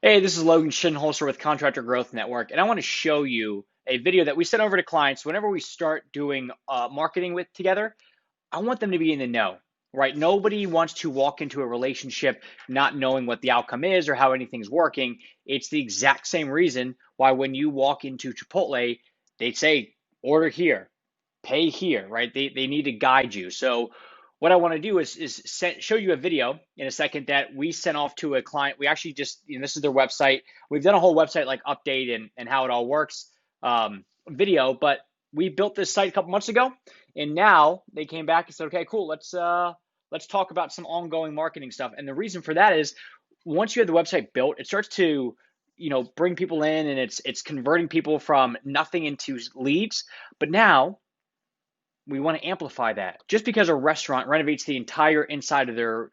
Hey, this is Logan Shinholster with Contractor Growth Network, and I want to show you a video that we send over to clients whenever we start doing marketing with together. I want them to be in the know, right? Nobody wants to walk into a relationship not knowing what the outcome is or how anything's working. It's the exact same reason why when you walk into Chipotle, they say order here, pay here, right? They need to guide you. So what I want to do is show you a video in a second that we sent off to a client. We actually just, this is their website. We've done a whole website like update and how it all works video, but we built this site a couple months ago, and now they came back and said, okay, cool, let's talk about some ongoing marketing stuff. And the reason for that is once you have the website built, it starts to bring people in, and it's converting people from nothing into leads. But now we want to amplify that. Just because a restaurant renovates the entire inside of their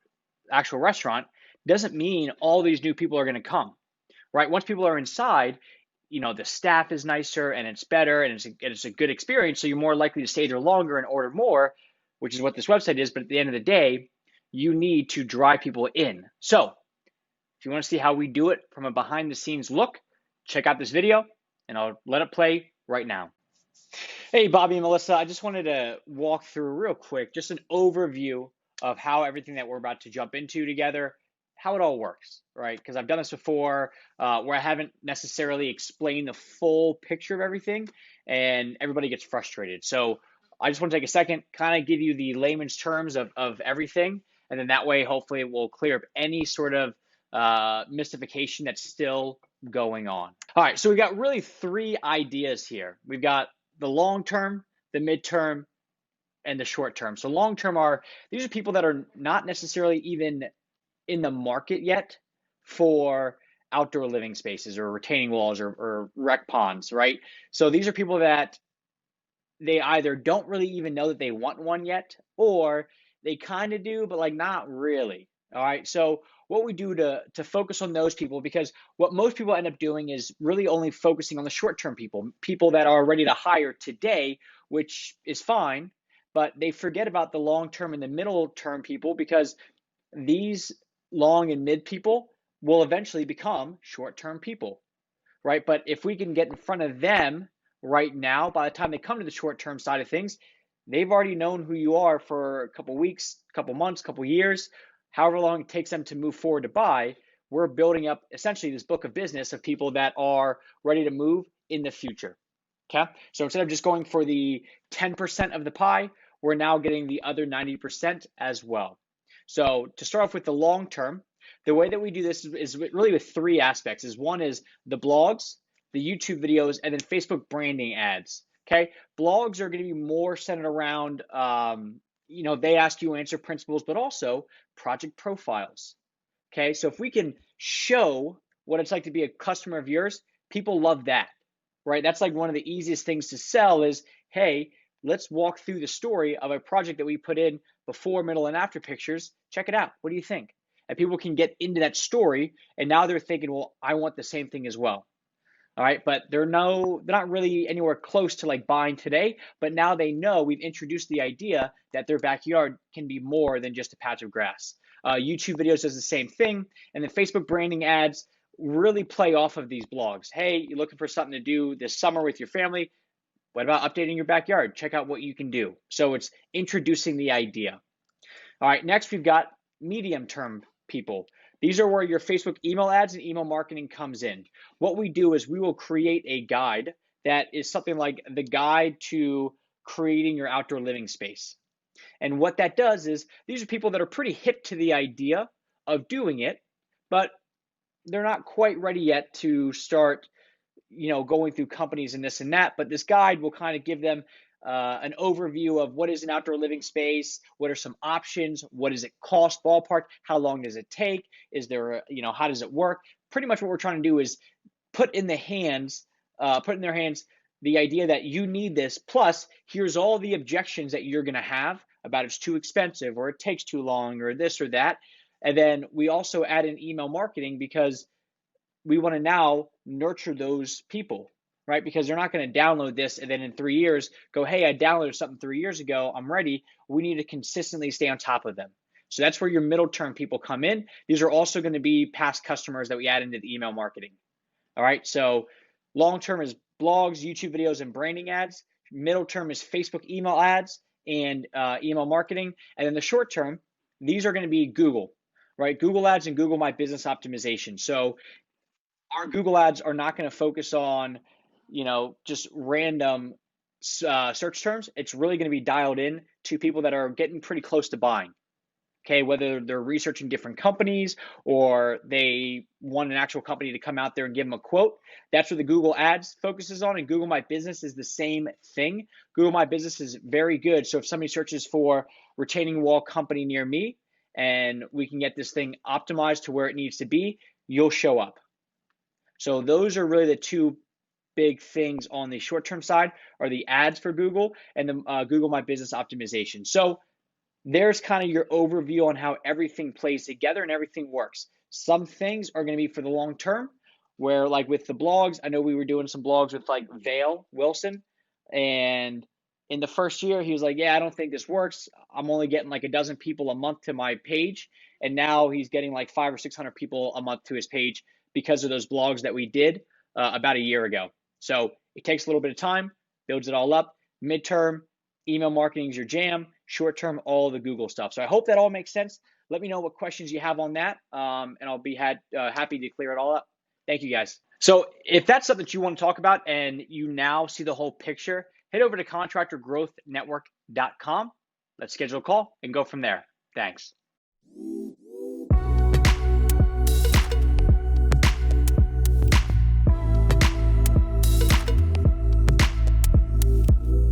actual restaurant doesn't mean all these new people are going to come, right? Once people are inside, the staff is nicer and it's better and it's a good experience. So you're more likely to stay there longer and order more, which is what this website is. But at the end of the day, you need to drive people in. So if you want to see how we do it from a behind the scenes look, check out this video and I'll let it play right now. Hey, Bobby and Melissa, I just wanted to walk through real quick, just an overview of how everything that we're about to jump into together, how it all works, right? Because I've done this before where I haven't necessarily explained the full picture of everything and everybody gets frustrated. So I just want to take a second, kind of give you the layman's terms of everything. And then that way, hopefully, it will clear up any sort of mystification that's still going on. All right, so we've got really three ideas here. We've got the long term, the midterm, and the short term. So long term these are people that are not necessarily even in the market yet for outdoor living spaces or retaining walls or rec ponds, right? So these are people that they either don't really even know that they want one yet, or they kind of do, but like not really. All right. So what we do to focus on those people, because what most people end up doing is really only focusing on the short-term people that are ready to hire today, which is fine, but they forget about the long-term and the middle-term people because these long and mid people will eventually become short-term people, right? But if we can get in front of them right now, by the time they come to the short-term side of things, they've already known who you are for a couple weeks, a couple months, a couple years, however long it takes them to move forward to buy. We're building up essentially this book of business of people that are ready to move in the future. Okay. So instead of just going for the 10% of the pie, we're now getting the other 90% as well. So to start off with the long term, the way that we do this is really with three aspects. One is the blogs, the YouTube videos, and then Facebook branding ads. Okay, blogs are going to be more centered around, they ask you answer principles, but also project profiles. Okay, so if we can show what it's like to be a customer of yours, people love that, right? That's like one of the easiest things to sell is, hey, let's walk through the story of a project that we put in before, middle, and after pictures. Check it out. What do you think? And people can get into that story, and now they're thinking, well, I want the same thing as well. All right, but they're not really anywhere close to like buying today, but now they know we've introduced the idea that their backyard can be more than just a patch of grass. YouTube videos does the same thing, and the Facebook branding ads really play off of these blogs. Hey, you're looking for something to do this summer with your family? What about updating your backyard? Check out what you can do. So it's introducing the idea. All right, next we've got medium term people. These are where your Facebook email ads and email marketing comes in. What we do is we will create a guide that is something like the guide to creating your outdoor living space. And what that does is these are people that are pretty hip to the idea of doing it, but they're not quite ready yet to start, going through companies and this and that. But this guide will kind of give them an overview of what is an outdoor living space, what are some options, what does it cost, ballpark, how long does it take, is there, how does it work? Pretty much what we're trying to do is put in their hands the idea that you need this, plus here's all the objections that you're going to have about it's too expensive or it takes too long or this or that. And then we also add in email marketing because we want to now nurture those people, right? Because they're not going to download this and then in 3 years go, hey, I downloaded something 3 years ago, I'm ready. We need to consistently stay on top of them. So that's where your middle term people come in. These are also going to be past customers that we add into the email marketing. All right. So long term is blogs, YouTube videos, and branding ads. Middle term is Facebook email ads and email marketing. And then the short term, these are going to be Google, right? Google ads and Google My Business optimization. So our Google ads are not going to focus on, just random search terms. It's really going to be dialed in to people that are getting pretty close to buying. Okay, whether they're researching different companies or they want an actual company to come out there and give them a quote. That's what the Google ads focuses on. And Google My Business is the same thing. Google My Business is very good. So if somebody searches for retaining wall company near me and we can get this thing optimized to where it needs to be, you'll show up. So those are really the two big things on the short-term side are the ads for Google and the Google My Business optimization. So there's kind of your overview on how everything plays together and everything works. Some things are going to be for the long term, where like with the blogs, I know we were doing some blogs with like Vale Wilson, and in the first year he was like, yeah, I don't think this works. I'm only getting like a dozen people a month to my page, and now he's getting like 500 or 600 people a month to his page because of those blogs that we did about a year ago. So it takes a little bit of time, builds it all up. Midterm, email marketing is your jam. Short term, all the Google stuff. So I hope that all makes sense. Let me know what questions you have on that, and I'll be happy to clear it all up. Thank you, guys. So if that's something that you want to talk about and you now see the whole picture, head over to contractorgrowthnetwork.com. Let's schedule a call and go from there. Thanks.